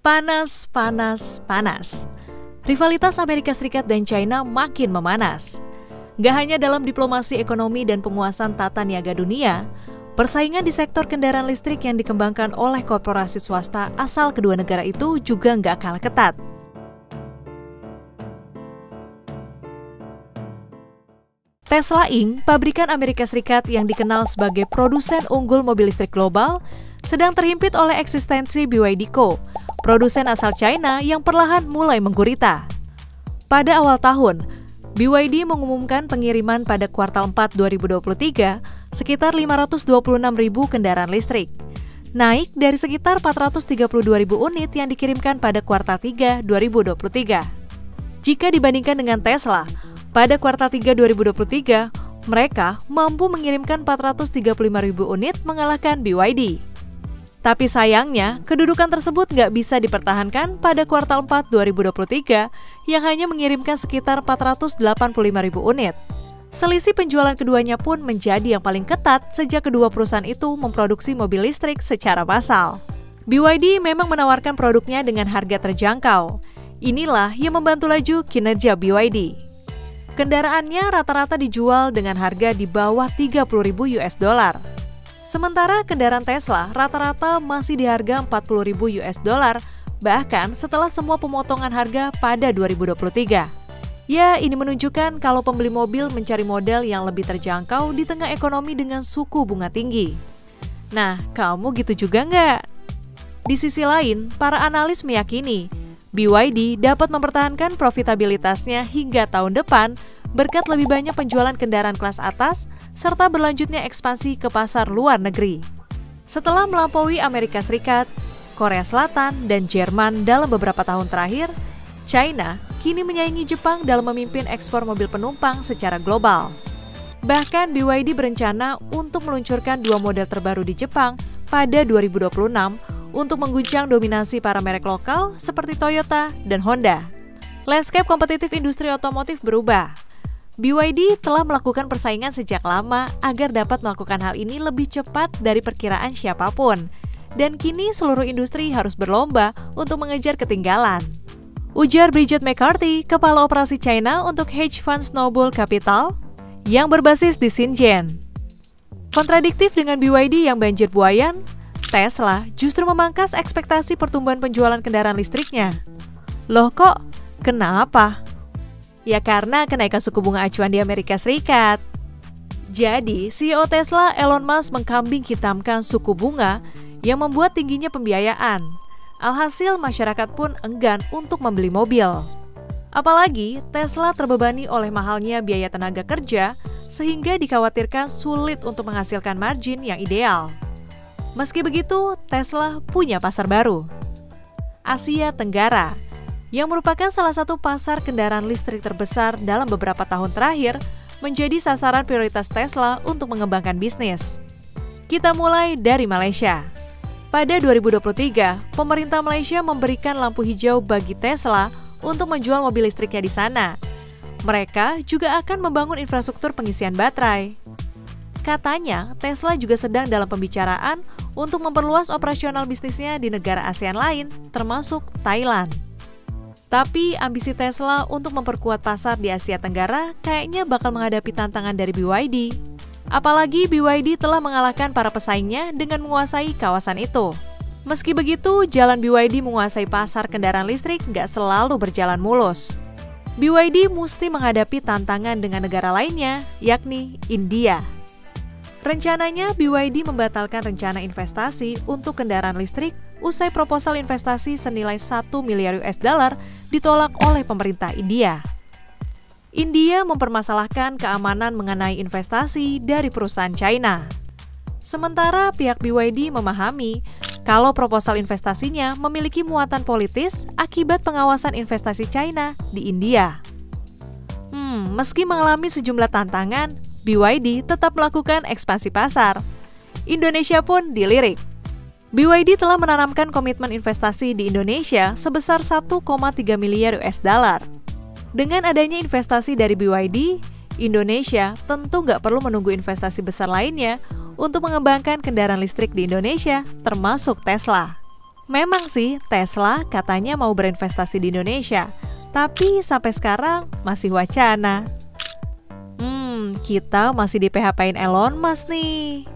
Panas, panas, panas. Rivalitas Amerika Serikat dan China makin memanas. Gak hanya dalam diplomasi ekonomi dan penguasaan tata niaga dunia, persaingan di sektor kendaraan listrik yang dikembangkan oleh korporasi swasta asal kedua negara itu juga gak kalah ketat. Tesla Inc., pabrikan Amerika Serikat yang dikenal sebagai produsen unggul mobil listrik global, sedang terhimpit oleh eksistensi BYD Co., produsen asal China yang perlahan mulai menggurita. Pada awal tahun, BYD mengumumkan pengiriman pada kuartal 4 2023 sekitar 526.000 kendaraan listrik, naik dari sekitar 432.000 unit yang dikirimkan pada kuartal 3 2023. Jika dibandingkan dengan Tesla, pada kuartal 3 2023, mereka mampu mengirimkan 435.000 unit mengalahkan BYD. Tapi sayangnya, kedudukan tersebut nggak bisa dipertahankan pada kuartal 4 2023 yang hanya mengirimkan sekitar 485.000 unit. Selisih penjualan keduanya pun menjadi yang paling ketat sejak kedua perusahaan itu memproduksi mobil listrik secara massal. BYD memang menawarkan produknya dengan harga terjangkau. Inilah yang membantu laju kinerja BYD. Kendaraannya rata-rata dijual dengan harga di bawah 30.000 US dollar. Sementara kendaraan Tesla rata-rata masih di harga 40.000 US dollar, bahkan setelah semua pemotongan harga pada 2023. Ya, ini menunjukkan kalau pembeli mobil mencari model yang lebih terjangkau di tengah ekonomi dengan suku bunga tinggi. Nah, kamu gitu juga nggak? Di sisi lain, para analis meyakini BYD dapat mempertahankan profitabilitasnya hingga tahun depan berkat lebih banyak penjualan kendaraan kelas atas serta berlanjutnya ekspansi ke pasar luar negeri. Setelah melampaui Amerika Serikat, Korea Selatan, dan Jerman dalam beberapa tahun terakhir, China kini menyaingi Jepang dalam memimpin ekspor mobil penumpang secara global. Bahkan BYD berencana untuk meluncurkan dua model terbaru di Jepang pada 2026 untuk mengguncang dominasi para merek lokal seperti Toyota dan Honda. Landscape kompetitif industri otomotif berubah. BYD telah melakukan persaingan sejak lama agar dapat melakukan hal ini lebih cepat dari perkiraan siapapun. Dan kini seluruh industri harus berlomba untuk mengejar ketinggalan. Ujar Bridget McCarthy, Kepala Operasi China untuk hedge fund Snowball Capital yang berbasis di Shenzhen. Kontradiktif dengan BYD yang banjir buayan, Tesla justru memangkas ekspektasi pertumbuhan penjualan kendaraan listriknya. Loh kok? Kenapa? Ya karena kenaikan suku bunga acuan di Amerika Serikat. Jadi, CEO Tesla Elon Musk mengkambing hitamkan suku bunga yang membuat tingginya pembiayaan. Alhasil masyarakat pun enggan untuk membeli mobil. Apalagi Tesla terbebani oleh mahalnya biaya tenaga kerja sehingga dikhawatirkan sulit untuk menghasilkan margin yang ideal. Meski begitu, Tesla punya pasar baru, Asia Tenggara, yang merupakan salah satu pasar kendaraan listrik terbesar dalam beberapa tahun terakhir, menjadi sasaran prioritas Tesla untuk mengembangkan bisnis. Kita mulai dari Malaysia. Pada 2023, pemerintah Malaysia memberikan lampu hijau bagi Tesla untuk menjual mobil listriknya di sana. Mereka juga akan membangun infrastruktur pengisian baterai. Katanya, Tesla juga sedang dalam pembicaraan untuk memperluas operasional bisnisnya di negara ASEAN lain, termasuk Thailand. Tapi ambisi Tesla untuk memperkuat pasar di Asia Tenggara kayaknya bakal menghadapi tantangan dari BYD. Apalagi BYD telah mengalahkan para pesaingnya dengan menguasai kawasan itu. Meski begitu, jalan BYD menguasai pasar kendaraan listrik nggak selalu berjalan mulus. BYD mesti menghadapi tantangan dengan negara lainnya, yakni India. Rencananya, BYD membatalkan rencana investasi untuk kendaraan listrik usai proposal investasi senilai 1 miliar US dollar ditolak oleh pemerintah India. India mempermasalahkan keamanan mengenai investasi dari perusahaan China. Sementara pihak BYD memahami kalau proposal investasinya memiliki muatan politis akibat pengawasan investasi China di India. Meski mengalami sejumlah tantangan, BYD tetap melakukan ekspansi pasar. Indonesia pun dilirik. BYD telah menanamkan komitmen investasi di Indonesia sebesar 1,3 miliar US dollar. Dengan adanya investasi dari BYD, Indonesia tentu nggak perlu menunggu investasi besar lainnya untuk mengembangkan kendaraan listrik di Indonesia, termasuk Tesla. Memang sih, Tesla katanya mau berinvestasi di Indonesia, tapi sampai sekarang masih wacana. Kita masih di PHP-in Elon Musk nih.